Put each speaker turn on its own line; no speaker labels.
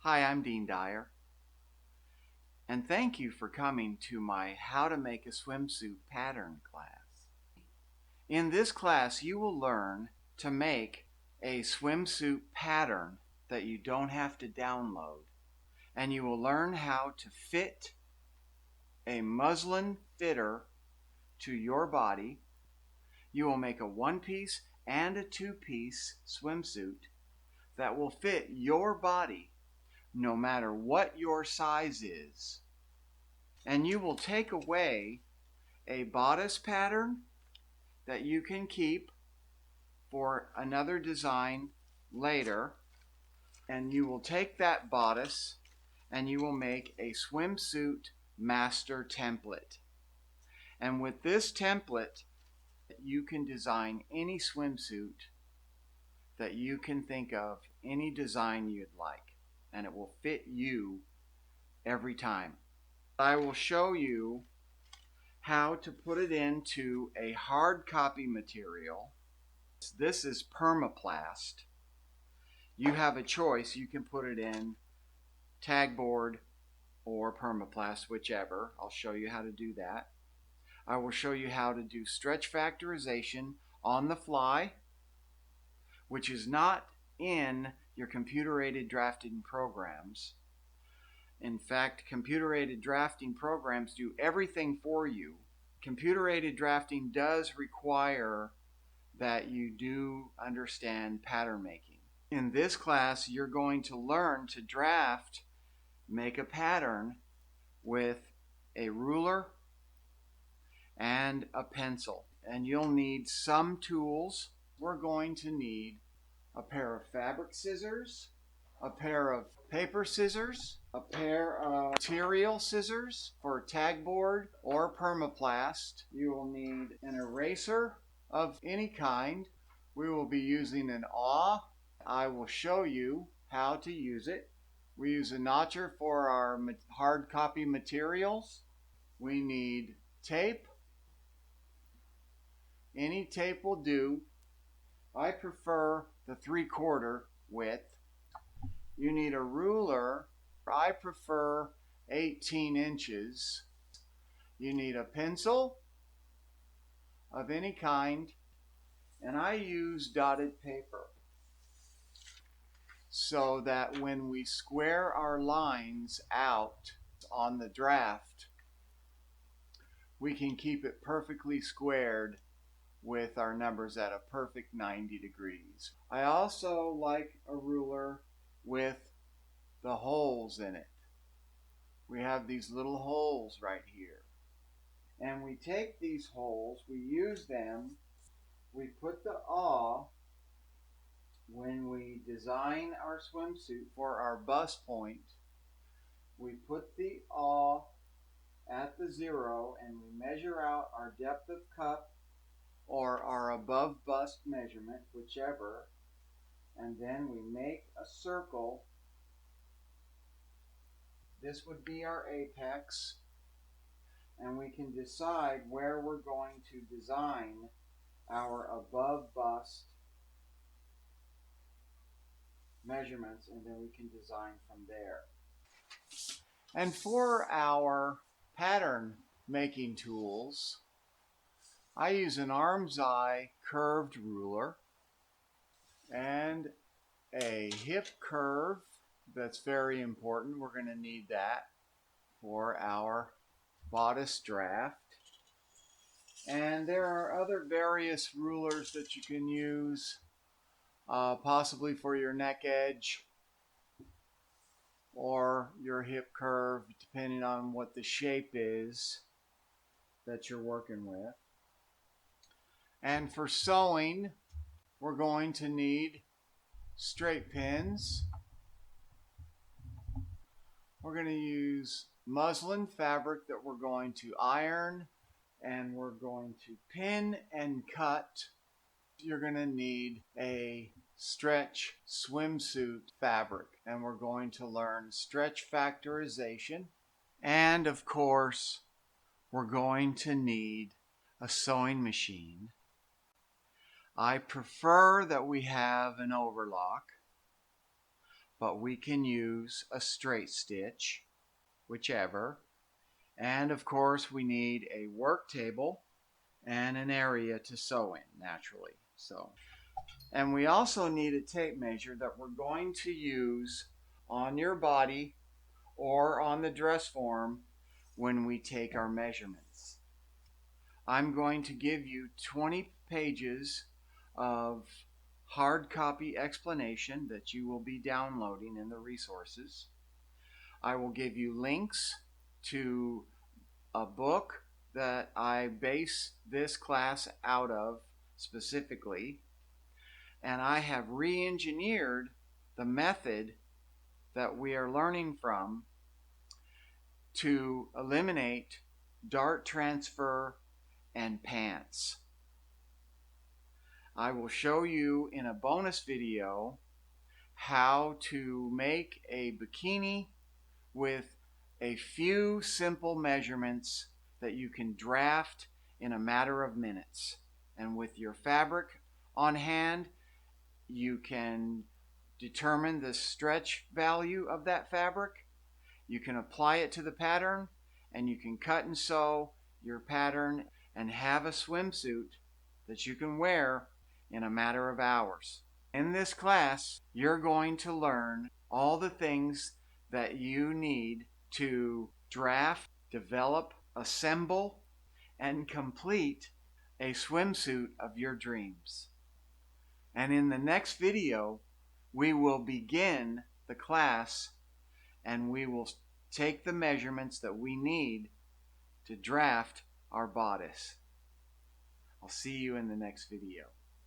Hi, I'm Dean Dyer, and thank you for coming to my How to Make a Swimsuit pattern class. In this class, you will learn to make a swimsuit pattern that you don't have to download, and you will learn how to fit a muslin fitter to your body. You will make a one-piece and a two-piece swimsuit that will fit your body no matter what your size is. And you will take away a bodice pattern that you can keep for another design later, and you will take that bodice and you will make a swimsuit master template. And with this template, you can design any swimsuit that you can think of, any design you'd like, and it will fit you every time. I will show you how to put it into a hard copy material. This is PermaPlast. You have a choice. You can put it in tagboard or PermaPlast, whichever. I'll show you how to do that. I will show you how to do stretch factorization on the fly, which is not in your computer-aided drafting programs. In fact, computer-aided drafting programs do everything for you. Computer-aided drafting does require that you do understand pattern making. In this class, you're going to learn to make a pattern with a ruler and a pencil. And you'll need some tools. We're going to need a pair of fabric scissors, a pair of paper scissors, a pair of material scissors for tagboard or PermaPlast. You will need an eraser of any kind. We will be using an awl. I will show you how to use it. We use a notcher for our hard copy materials. We need tape. Any tape will do. I prefer the 3/4 width. You need a ruler. I prefer 18 inches. You need a pencil of any kind, and I use dotted paper so that when we square our lines out on the draft, we can keep it perfectly squared with our numbers at a perfect 90 degrees. I also like a ruler with the holes in it. We have these little holes right here. And we take these holes, we use them, we put the awl, when we design our swimsuit for our bust point, we put the awl at the 0 and we measure out our depth of cup or our above bust measurement, whichever, and then we make a circle. This would be our apex, and we can decide where we're going to design our above bust measurements, and then we can design from there. And for our pattern making tools, I use an Armseye curved ruler and a hip curve. That's very important. We're going to need that for our bodice draft. And there are other various rulers that you can use, possibly for your neck edge or your hip curve, depending on what the shape is that you're working with. And for sewing, we're going to need straight pins. We're going to use muslin fabric that we're going to iron, and we're going to pin and cut. You're going to need a stretch swimsuit fabric, and we're going to learn stretch factorization. And of course, we're going to need a sewing machine. I prefer that we have an overlock, but we can use a straight stitch, whichever. And of course we need a work table and an area to sew in naturally. And we also need a tape measure that we're going to use on your body or on the dress form when we take our measurements. I'm going to give you 20 pages of hard copy explanation that you will be downloading in the resources. I will give you links to a book that I base this class out of specifically, and I have re-engineered the method that we are learning from to eliminate dart transfer and pants. I will show you in a bonus video how to make a bikini with a few simple measurements that you can draft in a matter of minutes. And with your fabric on hand, you can determine the stretch value of that fabric. You can apply it to the pattern, and you can cut and sew your pattern and have a swimsuit that you can wear in a matter of hours. In this class, you're going to learn all the things that you need to draft, develop, assemble, and complete a swimsuit of your dreams. And in the next video, we will begin the class and we will take the measurements that we need to draft our bodice. I'll see you in the next video.